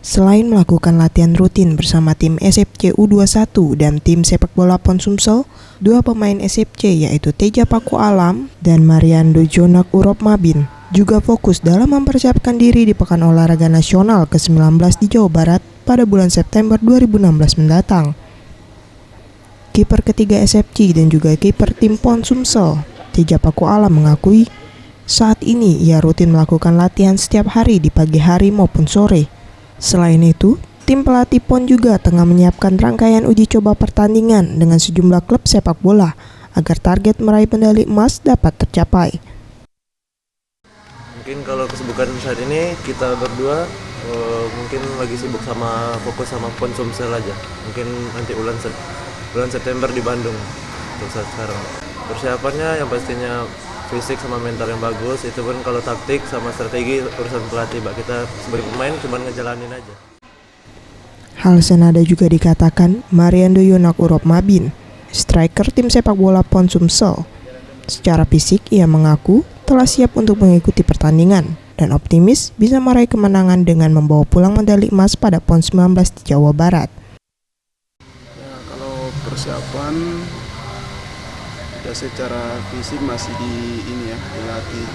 Selain melakukan latihan rutin bersama tim SFC U21 dan tim sepak bola PON Sumsel, dua pemain SFC yaitu Teja Paku Alam dan Mariando Jonak Urop Mabin juga fokus dalam mempersiapkan diri di Pekan Olahraga Nasional ke-19 di Jawa Barat pada bulan September 2016 mendatang. Kiper ketiga SFC dan juga kiper tim PON Sumsel, Teja Paku Alam mengakui saat ini ia rutin melakukan latihan setiap hari di pagi hari maupun sore. Selain itu, tim pelatih PON juga tengah menyiapkan rangkaian uji coba pertandingan dengan sejumlah klub sepak bola agar target meraih medali emas dapat tercapai. Mungkin kalau kesibukan saat ini kita berdua mungkin lagi sibuk fokus sama PON Sumsel aja. Mungkin nanti bulan September di Bandung untuk saat sekarang. Persiapannya yang pastinya fisik sama mental yang bagus, itu pun kalau taktik sama strategi urusan pelatih, kita sebagai pemain cuma ngejalanin aja. Hal senada juga dikatakan Mariando Jonak Urop Mabin, striker tim sepak bola PON Sumsel. Secara fisik ia mengaku telah siap untuk mengikuti pertandingan dan optimis bisa meraih kemenangan dengan membawa pulang medali emas pada PON 19 di Jawa Barat. Ya, kalau persiapan ya secara fisik masih dilatih,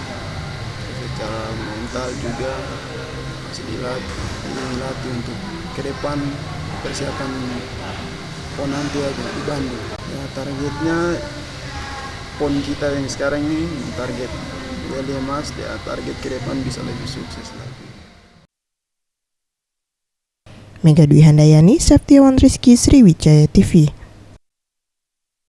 secara mental juga masih dilatih untuk ke depan persiapan PON nanti aja di Bandung. Ya, targetnya PON kita yang sekarang ini target medali emas, ya target ke depan bisa lebih sukses lagi. Mega Dwi Handayani, Septiawan Rizky, Sriwijaya TV.